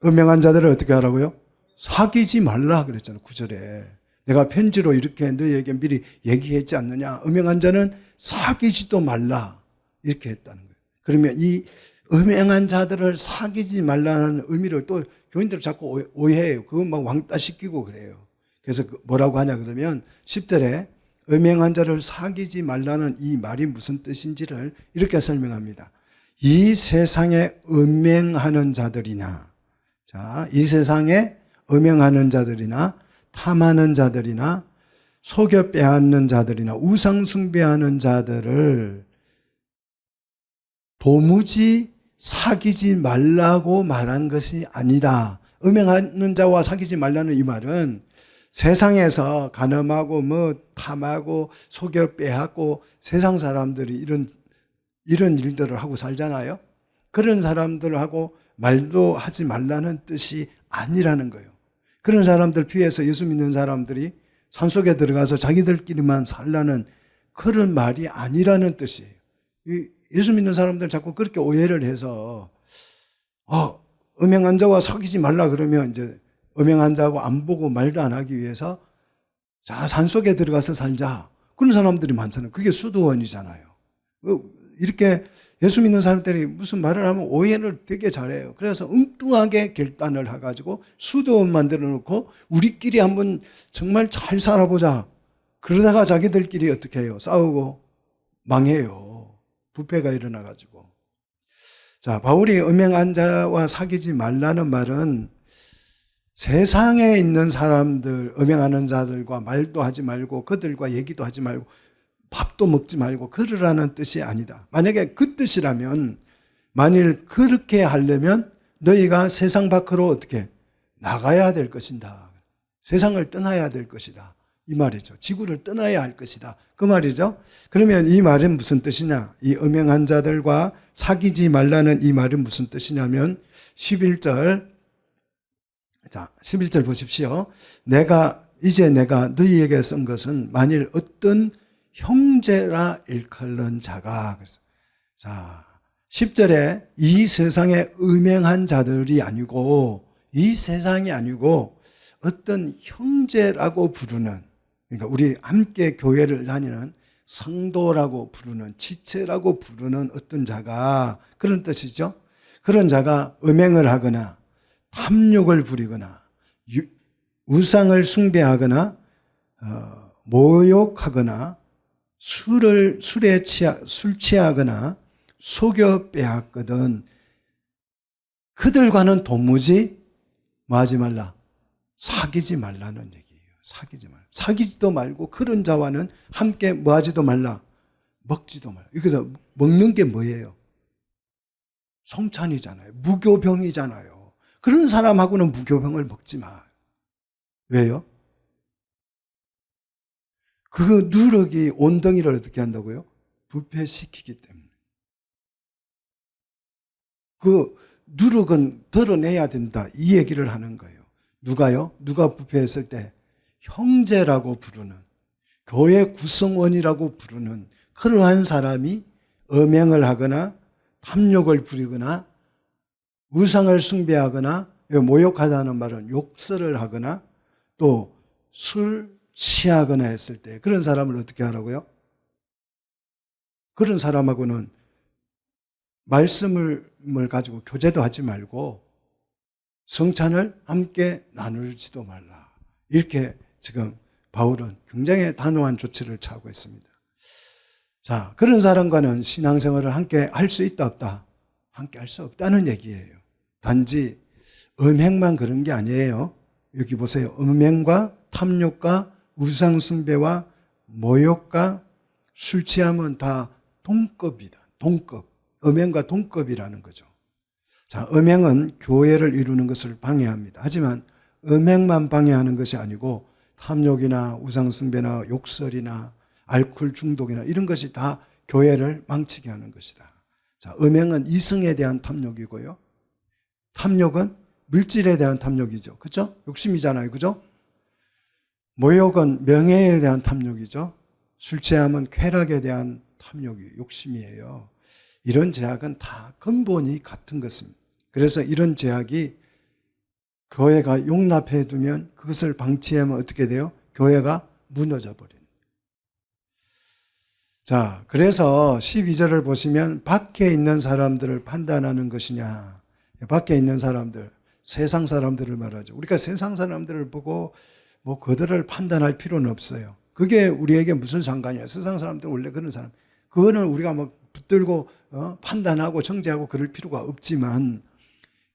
음행한 자들을 어떻게 하라고요? 사귀지 말라 그랬잖아요. 9절에. 내가 편지로 이렇게 너희에게 미리 얘기했지 않느냐. 음행한 자는 사귀지도 말라. 이렇게 했다는 거예요. 그러면 이 음행한 자들을 사귀지 말라는 의미를 또 교인들 자꾸 오해해요. 그건 막 왕따시키고 그래요. 그래서 뭐라고 하냐 그러면 10절에 음행한 자를 사귀지 말라는 이 말이 무슨 뜻인지를 이렇게 설명합니다. 이 세상에 음행하는 자들이나, 자, 이 세상에 음행하는 자들이나 탐하는 자들이나 속여 빼앗는 자들이나 우상 숭배하는 자들을 도무지 사귀지 말라고 말한 것이 아니다. 음행하는 자와 사귀지 말라는 이 말은 세상에서 간음하고 뭐 탐하고 속여 빼앗고 세상 사람들이 이런 일들을 하고 살잖아요. 그런 사람들하고 말도 하지 말라는 뜻이 아니라는 거예요. 그런 사람들 피해서 예수 믿는 사람들이 산속에 들어가서 자기들끼리만 살라는 그런 말이 아니라는 뜻이에요. 예수 믿는 사람들 자꾸 그렇게 오해를 해서 음행한 자와 사귀지 말라 그러면 이제 음행한 자하고 안 보고 말도 안 하기 위해서 자, 산속에 들어가서 살자. 그런 사람들이 많잖아요. 그게 수도원이잖아요. 이렇게 예수 믿는 사람들이 무슨 말을 하면 오해를 되게 잘해요. 그래서 엉뚱하게 결단을 해가지고 수도원 만들어 놓고 우리끼리 한번 정말 잘 살아보자. 그러다가 자기들끼리 어떻게 해요? 싸우고 망해요. 부패가 일어나가지고. 자, 바울이 음행한 자와 사귀지 말라는 말은 세상에 있는 사람들, 음행하는 자들과 말도 하지 말고 그들과 얘기도 하지 말고 밥도 먹지 말고 그러라는 뜻이 아니다. 만약에 그 뜻이라면 만일 그렇게 하려면 너희가 세상 밖으로 어떻게 나가야 될 것이다. 세상을 떠나야 될 것이다. 이 말이죠. 지구를 떠나야 할 것이다. 그 말이죠. 그러면 이 말은 무슨 뜻이냐? 이 음행한 자들과 사귀지 말라는 이 말은 무슨 뜻이냐면 11절, 자, 11절 보십시오. 내가 너희에게 쓴 것은 만일 어떤 형제라 일컬는 자가. 그래서 자, 10절에 이 세상에 음행한 자들이 아니고 이 세상이 아니고 어떤 형제라고 부르는, 그러니까 우리 함께 교회를 다니는 성도라고 부르는, 지체라고 부르는 어떤 자가, 그런 뜻이죠. 그런 자가 음행을 하거나 탐욕을 부리거나 우상을 숭배하거나 모욕하거나 술 취하거나 속여 빼앗거든 그들과는 도무지 뭐 하지 말라? 사귀지 말라는 얘기예요. 사귀지 말라. 사귀지도 말고 그런 자와는 함께 뭐 하지도 말라? 먹지도 말라. 그래서 먹는 게 뭐예요? 성찬이잖아요. 무교병이잖아요. 그런 사람하고는 무교병을 먹지 마. 왜요? 그 누룩이 온덩이를 어떻게 한다고요? 부패시키기 때문에. 그 누룩은 드러내야 된다. 이 얘기를 하는 거예요. 누가요? 누가 부패했을 때 형제라고 부르는, 교회 구성원이라고 부르는 그러한 사람이 음행을 하거나 탐욕을 부리거나 우상을 숭배하거나, 모욕하다는 말은 욕설을 하거나 또 술 취하거나 했을 때 그런 사람을 어떻게 하라고요? 그런 사람하고는 말씀을 가지고 교제도 하지 말고 성찬을 함께 나누지도 말라. 이렇게 지금 바울은 굉장히 단호한 조치를 취하고 있습니다. 자, 그런 사람과는 신앙생활을 함께 할 수 있다 없다? 함께 할 수 없다는 얘기예요. 단지 음행만 그런 게 아니에요. 여기 보세요. 음행과 탐욕과 우상숭배와 모욕과 술 취함은 다 동급이다. 동급. 음행과 동급이라는 거죠. 자, 음행은 교회를 이루는 것을 방해합니다. 하지만 음행만 방해하는 것이 아니고 탐욕이나 우상숭배나 욕설이나 알코올 중독이나 이런 것이 다 교회를 망치게 하는 것이다. 자, 음행은 이성에 대한 탐욕이고요. 탐욕은 물질에 대한 탐욕이죠. 그죠? 욕심이잖아요. 그죠? 모욕은 명예에 대한 탐욕이죠. 술 취함은 쾌락에 대한 탐욕이 욕심이에요. 이런 죄악은 다 근본이 같은 것입니다. 그래서 이런 죄악이 교회가 용납해 두면 그것을 방치하면 어떻게 돼요? 교회가 무너져 버립니다. 자, 그래서 12절을 보시면 밖에 있는 사람들을 판단하는 것이냐. 밖에 있는 사람들, 세상 사람들을 말하죠. 우리가 세상 사람들을 보고 뭐 그들을 판단할 필요는 없어요. 그게 우리에게 무슨 상관이에요? 세상 사람들은 원래 그런 사람. 그거는 우리가 뭐 붙들고 판단하고 정죄하고 그럴 필요가 없지만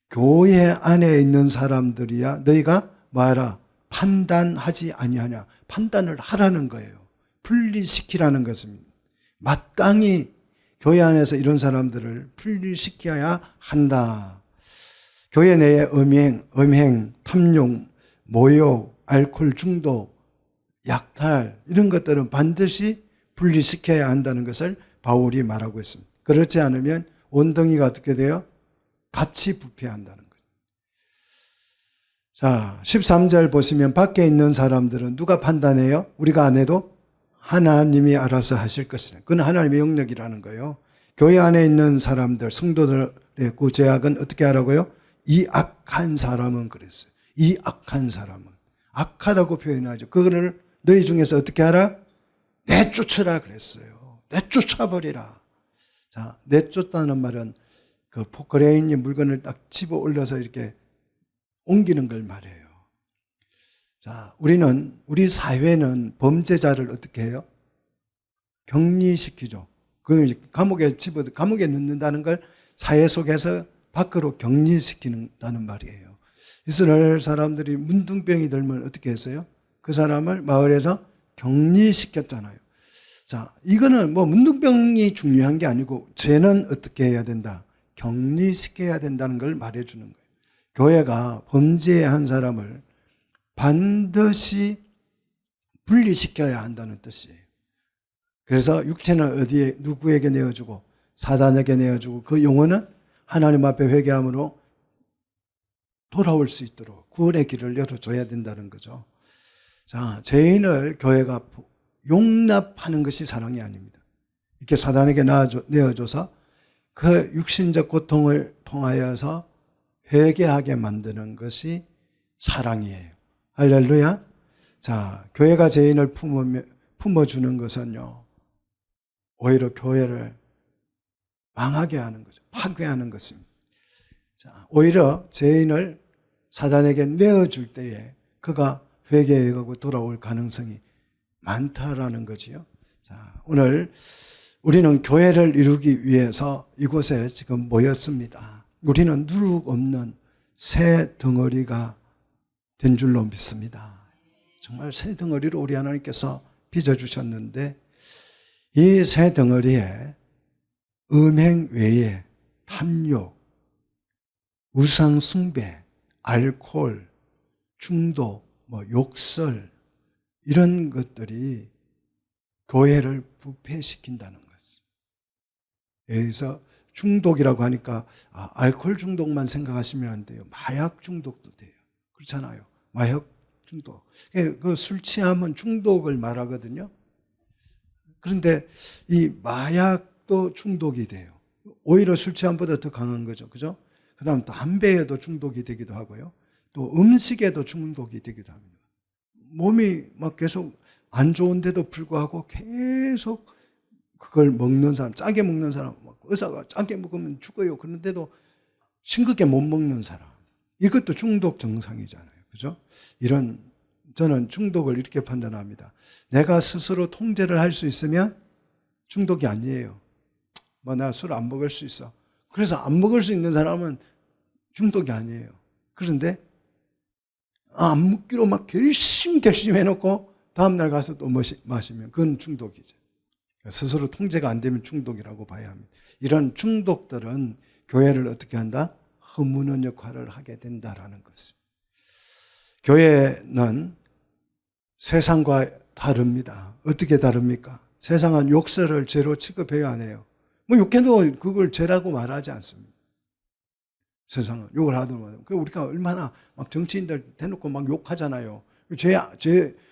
교회 안에 있는 사람들이야 너희가 뭐하라? 판단하지 아니하냐. 판단을 하라는 거예요. 분리시키라는 것입니다. 마땅히 교회 안에서 이런 사람들을 분리시켜야 한다. 교회 내에 음행, 탐욕, 모욕, 알코올 중독, 약탈 이런 것들은 반드시 분리시켜야 한다는 것을 바울이 말하고 있습니다. 그렇지 않으면 온덩이가 어떻게 돼요? 같이 부패한다는 거죠. 자, 13절 보시면 밖에 있는 사람들은 누가 판단해요? 우리가 안 해도 하나님이 알아서 하실 것이다. 그건 하나님의 영역이라는 거예요. 교회 안에 있는 사람들, 성도들의 그 죄악은 어떻게 하라고요? 이 악한 사람은 그랬어요. 이 악한 사람은. 악하다고 표현하죠. 그거를 너희 중에서 어떻게 하라? 내쫓으라 그랬어요. 내쫓아버리라. 자, 내쫓다는 말은 그 포크레인이 있는 물건을 딱 집어 올려서 이렇게 옮기는 걸 말해요. 자, 우리 사회는 범죄자를 어떻게 해요? 격리시키죠. 그 감옥에 넣는다는 걸 사회 속에서 밖으로 격리시키는다는 말이에요. 이스라엘 사람들이 문둥병이 들면 어떻게 했어요? 그 사람을 마을에서 격리시켰잖아요. 자, 이거는 뭐 문둥병이 중요한 게 아니고 죄는 어떻게 해야 된다? 격리시켜야 된다는 걸 말해주는 거예요. 교회가 범죄한 사람을 반드시 분리시켜야 한다는 뜻이에요. 그래서 육체는 어디에 누구에게 내어주고 사단에게 내어주고 그 영혼은 하나님 앞에 회개함으로 돌아올 수 있도록 구원의 길을 열어줘야 된다는 거죠. 자, 죄인을 교회가 용납하는 것이 사랑이 아닙니다. 이렇게 사단에게 내어줘서 그 육신적 고통을 통하여서 회개하게 만드는 것이 사랑이에요. 할렐루야. 자, 교회가 죄인을 품어주는 것은요, 오히려 교회를 망하게 하는 거죠. 파괴하는 것입니다. 자, 오히려 죄인을 사단에게 내어줄 때에 그가 회개해 가고 돌아올 가능성이 많다라는 거지요. 자, 오늘 우리는 교회를 이루기 위해서 이곳에 지금 모였습니다. 우리는 누룩 없는 새 덩어리가 된 줄로 믿습니다. 정말 새 덩어리로 우리 하나님께서 빚어주셨는데 이 새 덩어리에 음행 외에 탐욕, 우상 숭배, 알코올, 중독, 욕설 이런 것들이 교회를 부패시킨다는 것. 여기서 중독이라고 하니까 알코올 중독만 생각하시면 안 돼요. 마약 중독도 돼요. 그렇잖아요. 마약 중독. 그 술 취하면 중독을 말하거든요. 그런데 이 마약도 중독이 돼요. 오히려 술 취함보다 더 강한 거죠. 그죠? 그 다음 담배에도 중독이 되기도 하고요. 또 음식에도 중독이 되기도 합니다. 몸이 막 계속 안 좋은데도 불구하고 계속 그걸 먹는 사람, 짜게 먹는 사람, 의사가 짜게 먹으면 죽어요. 그런데도 싱겁게 못 먹는 사람. 이것도 중독 증상이잖아요. 그죠? 이런 저는 중독을 이렇게 판단합니다. 내가 스스로 통제를 할 수 있으면 중독이 아니에요. 뭐 나 술 안 먹을 수 있어. 그래서 안 먹을 수 있는 사람은 중독이 아니에요. 그런데 안 먹기로 막 결심해놓고 다음날 가서 또 마시면 그건 중독이죠. 스스로 통제가 안 되면 중독이라고 봐야 합니다. 이런 중독들은 교회를 어떻게 한다? 허무는 역할을 하게 된다라는 것입니다. 교회는 세상과 다릅니다. 어떻게 다릅니까? 세상은 욕설을 죄로 취급해야 하네요. 뭐 욕해도 그걸 죄라고 말하지 않습니다. 세상은 욕을 하더라도. 우리가 얼마나 막 정치인들 대놓고 막 욕하잖아요.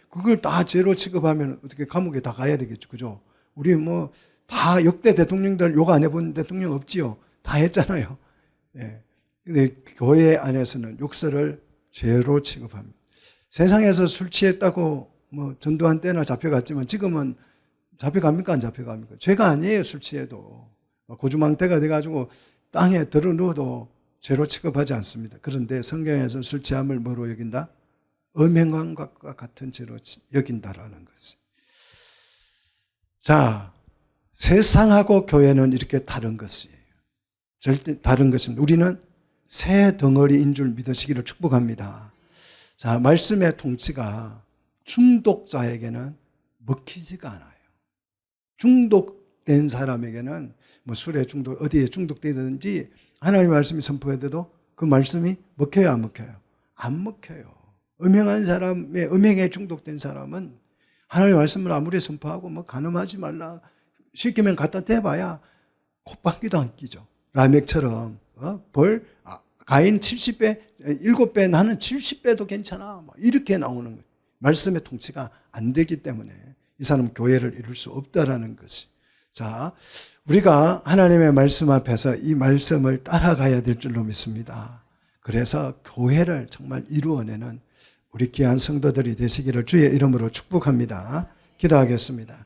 그걸 다 죄로 취급하면 어떻게 감옥에 다 가야 되겠죠. 그죠? 우리 뭐 다 역대 대통령들 욕 안 해본 대통령 없지요. 다 했잖아요. 예. 근데 교회 안에서는 욕설을 죄로 취급합니다. 세상에서 술 취했다고 뭐 전두환 때나 잡혀갔지만 지금은 잡혀갑니까? 안 잡혀갑니까? 죄가 아니에요. 술 취해도. 고주망태가 돼가지고 땅에 들어 누워도 죄로 취급하지 않습니다. 그런데 성경에서 술 취함을 뭐로 여긴다? 음행한 것과 같은 죄로 여긴다라는 것이. 자, 세상하고 교회는 이렇게 다른 것이에요. 절대 다른 것입니다. 우리는 새 덩어리인 줄 믿으시기를 축복합니다. 자, 말씀의 통치가 중독자에게는 먹히지가 않아요. 중독된 사람에게는 뭐 술에 중독, 어디에 중독되든지 하나님의 말씀이 선포해도 그 말씀이 먹혀요, 안 먹혀요? 안 먹혀요. 음행한 사람의, 음행에 중독된 사람은 하나님의 말씀을 아무리 선포하고 뭐 간음하지 말라 시키면 갖다 대봐야 콧방귀도 안 끼죠. 라멕처럼 가인 70배, 7배, 나는 70배도 괜찮아. 이렇게 나오는 거예요. 말씀의 통치가 안 되기 때문에 이 사람은 교회를 이룰 수 없다라는 것이. 자, 우리가 하나님의 말씀 앞에서 이 말씀을 따라가야 될 줄로 믿습니다. 그래서 교회를 정말 이루어내는 우리 귀한 성도들이 되시기를 주의 이름으로 축복합니다. 기도하겠습니다.